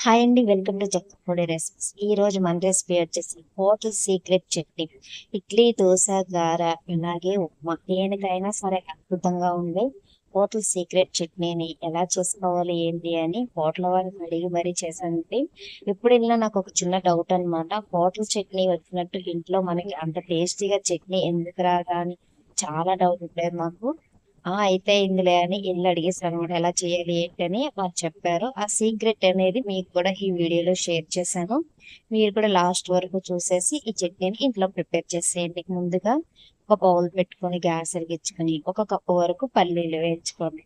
Hi అండి, welcome to Jakkapudi recipes. ఈ రోజు మన రెసిపీ వచ్చేసి హోటల్ సీక్రెట్ చట్నీ. ఇడ్లీ, దోశ, గార, ఇలాగే ఉప్మా దేనికైనా సరే అద్భుతంగా ఉండే హోటల్ సీక్రెట్ చట్నీని ఎలా చేసుకోవాలి ఏంటి అని హోటల్ వారిని అడిగి మరీ చేశానండి. ఇప్పుడు ఇలా నాకు ఒక చిన్న డౌట్ అనమాట. హోటల్ చట్నీ వచ్చినట్టు ఇంట్లో మనకి అంత టేస్టీగా చట్నీ ఎందుకు రాదా అని చాలా డౌట్ ఉండేది మాకు. అయితే ఇందులో అని ఇల్లు అడిగేసాను అనమాట. ఎలా చేయాలి ఏంటని వాళ్ళు చెప్పారు. ఆ సీక్రెట్ అనేది మీకు కూడా ఈ వీడియోలో షేర్ చేశాను. మీరు కూడా లాస్ట్ వరకు చూసేసి ఈ చట్నీని ఇంట్లో ప్రిపేర్ చేసేయండి. ముందుగా ఒక బౌల్ పెట్టుకొని గ్యాస్ వెలిగించుకొని ఒక కప్పు వరకు పల్లీలు వేయించుకోండి.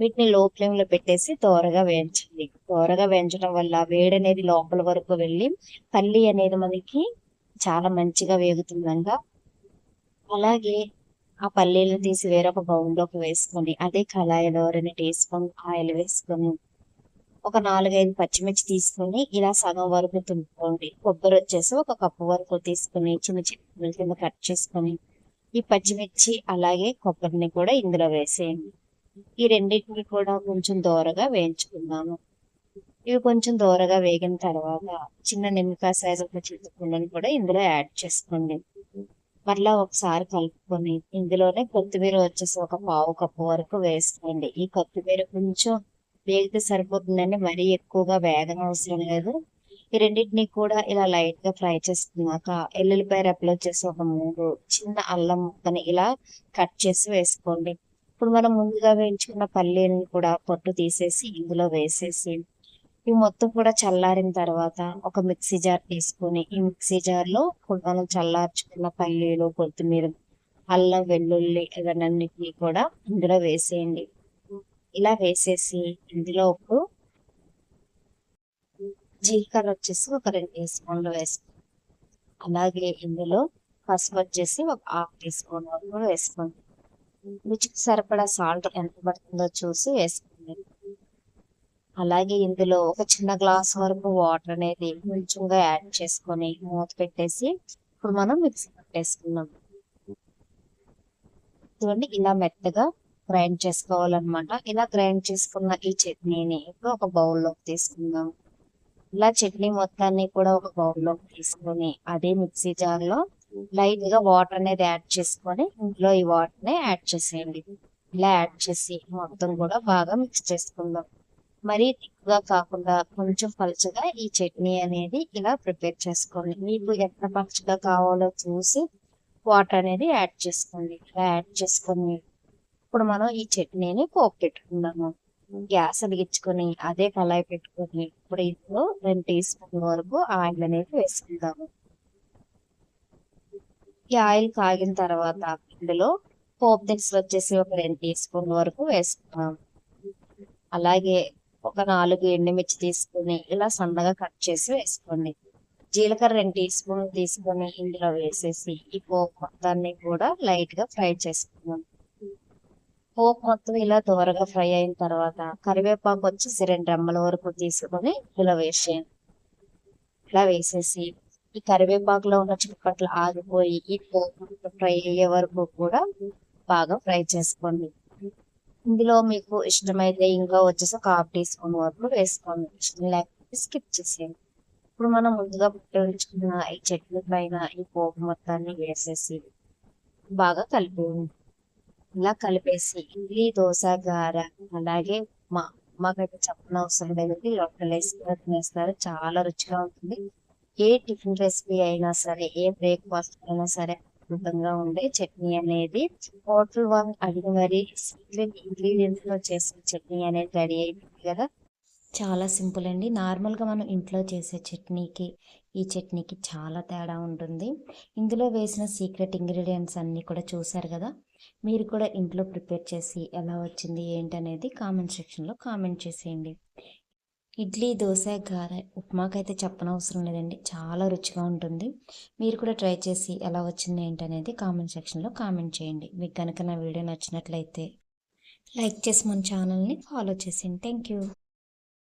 వీటిని లో ఫ్లేమ్ లో పెట్టేసి దోరగా వేయించండి. దోరగా వేయించడం వల్ల వేడి అనేది లోపల వరకు వెళ్ళి పల్లి అనేది మనకి చాలా మంచిగా వేగుతుందంగా. అలాగే ఆ పల్లీలను తీసి వేరొక బౌల్లోకి వేసుకొని అదే కళాయిలో 2 టీ స్పూన్ ఆయిల్ వేసుకొని ఒక 4-5 పచ్చిమిర్చి తీసుకొని ఇలా సగం వరకు తుంపుకోండి. కొబ్బరి వచ్చేసి ఒక కప్పు వరకు తీసుకొని చిన్న చిన్న కింద కట్ చేసుకొని ఈ పచ్చిమిర్చి అలాగే కొబ్బరిని కూడా ఇందులో వేసేయండి. ఈ రెండింటిని కూడా కొంచెం దోరగా వేయించుకుందాము. ఇవి కొంచెం దోరగా వేగిన తర్వాత చిన్న నిమ్మకాయ సైజు ఒక చింతపండుని కూడా ఇందులో యాడ్ చేసుకోండి. మరలా ఒకసారి కలుపుకొని ఇందులోనే కొత్తిమీర వచ్చేసి ఒక పావు కప్పు వరకు వేసుకోండి. ఈ కొత్తిమీర కొంచెం వేగితే సరిపోతుందండి, మరీ ఎక్కువగా వేగనవసరం లేదు. ఈ రెండింటిని కూడా ఇలా లైట్ గా ఫ్రై చేసుకున్నాక ఎల్లుల్లిపాయ రెప్పలు వచ్చేసి ఒక 3 చిన్న అల్లం ముక్కని ఇలా కట్ చేసి వేసుకోండి. ఇప్పుడు మనం ముందుగా వేయించుకున్న పల్లీలను కూడా పొట్టు తీసేసి ఇందులో వేసేసి ఇవి మొత్తం కూడా చల్లారిన తర్వాత ఒక మిక్సీ జార్ తీసుకొని ఈ మిక్సీ జార్ లో మనం చల్లార్చుకున్న పల్లీలు, కొత్తిమీర, అల్లం, వెల్లుల్లి ఇవన్నిటిని కూడా ఇందులో వేసేయండి. ఇలా వేసేసి ఇందులో ఇప్పుడు జీలకర్ర వచ్చేసి ఒక 2 టీ స్పూన్లు వేసుకోండి. అలాగే ఇందులో పసుపు వచ్చేసి ఒక 1/2 టీ స్పూన్ వరకు వేసుకోండి. రుచికి సరిపడా సాల్ట్ ఎంత పడుతుందో చూసి వేసుకోండి. అలాగే ఇందులో ఒక చిన్న గ్లాస్ వరకు వాటర్ అనేది కొంచెంగా యాడ్ చేసుకొని మూత పెట్టేసి ఇప్పుడు మనం మిక్సీ పట్టేసుకున్నాం. చూడండి, ఇలా మెత్తగా గ్రైండ్ చేసుకోవాలన్నమాట. ఇలా గ్రైండ్ చేసుకున్న ఈ చట్నీని ఇప్పుడు ఒక బౌల్లోకి తీసుకుందాం. ఇలా చట్నీ మొత్తాన్ని కూడా ఒక బౌల్లోకి తీసుకొని అదే మిక్సీ జార్ లో లైట్ గా వాటర్ అనేది యాడ్ చేసుకొని ఇందులో ఈ వాటర్ ని యాడ్ చేసేయండి. ఇలా యాడ్ చేసి మొత్తం కూడా బాగా మిక్స్ చేసుకుందాం. మరీ థిక్గా కాకుండా కొంచెం పలుచగా ఈ చట్నీ అనేది ఇలా ప్రిపేర్ చేసుకోండి. మీకు ఎంత పలుచగా కావాలో చూసి వాటర్ అనేది యాడ్ చేసుకోండి. ఇలా యాడ్ చేసుకొని ఇప్పుడు మనం ఈ చట్నీని పోపు పెట్టుకుందాము. గ్యాస్ వెలిగించుకొని అదే కళాయి పెట్టుకొని ఇప్పుడు ఇందులో 2 టీ స్పూన్ వరకు ఆయిల్ అనేది వేసుకుందాము. ఈ ఆయిల్ కాగిన తర్వాత ఇందులో పోపు దినుసులు వచ్చేసి ఒక 2 టీ స్పూన్ వరకు వేసుకున్నాము. అలాగే ఒక 4 ఎండుమిర్చి తీసుకొని ఇలా సన్నగా కట్ చేసి వేసుకోండి. జీలకర్ర 2 టీ స్పూన్లు తీసుకొని ఇందులో వేసేసి ఈ పోపు మొత్తాన్ని కూడా లైట్ గా ఫ్రై చేసుకుందాం. పోపు మొత్తం ఇలా దూరగా ఫ్రై అయిన తర్వాత కరివేపాకు వచ్చేసి 2 రెమ్మల వరకు తీసుకొని ఇలా వేసేయండి. ఇలా వేసేసి ఈ కరివేపాకులో ఉన్న చిప్పట్లు ఆగిపోయి ఈ పోపు ఫ్రై అయ్యే వరకు కూడా బాగా ఫ్రై చేసుకోండి. ఇందులో మీకు ఇష్టమైతే ఇంకా వచ్చేసి ఒక 1/2 టీ స్పూన్ వరకు వేసుకోండి. ఇష్టం లేకపోతే స్కిప్ చేసేయండి. ఇప్పుడు మనం ముందుగా పుట్టించుకున్న ఈ చట్నీ పైన ఈ పోపు మొత్తాన్ని వేసేసి బాగా కలిపేయండి. ఇలా కలిపేసి ఇడ్లీ, దోశ, గార అలాగే మాకైతే చెప్పనవసరం లేదండి, లొట్టలు వేసి తినేస్తారు. చాలా రుచిగా ఉంటుంది. ఏ టిఫిన్ రెసిపీ అయినా సరే, ఏ బ్రేక్ఫాస్ట్ అయినా సరే అద్భుతంగా ఉండే చట్నీ అనేది హోటల్ వాళ్ళు అడిగి మరి సీక్రెట్ ఇంగ్రీడియంట్స్ లో చేసిన చట్నీ అనేది రెడీ అయిపోయింది కదా. చాలా సింపుల్ అండి. నార్మల్గా మనం ఇంట్లో చేసే చట్నీకి ఈ చట్నీకి చాలా తేడా ఉంటుంది. ఇందులో వేసిన సీక్రెట్ ఇంగ్రీడియంట్స్ అన్నీ కూడా చూసారు కదా. మీరు కూడా ఇంట్లో ప్రిపేర్ చేసి ఎలా వచ్చింది ఏంటనేది కామెంట్ సెక్షన్లో కామెంట్ చేసేయండి. ఇడ్లీ, దోశ, గారె, ఉప్మాకైతే చెప్పనవసరం లేదండి, చాలా రుచిగా ఉంటుంది. మీరు కూడా ట్రై చేసి ఎలా వచ్చింది ఏంటనేది కామెంట్ సెక్షన్లో కామెంట్ చేయండి. మీకు కనుక నా వీడియో నచ్చినట్లయితే లైక్ చేసి మన ఛానల్ని ఫాలో చేసేయండి. Thank you.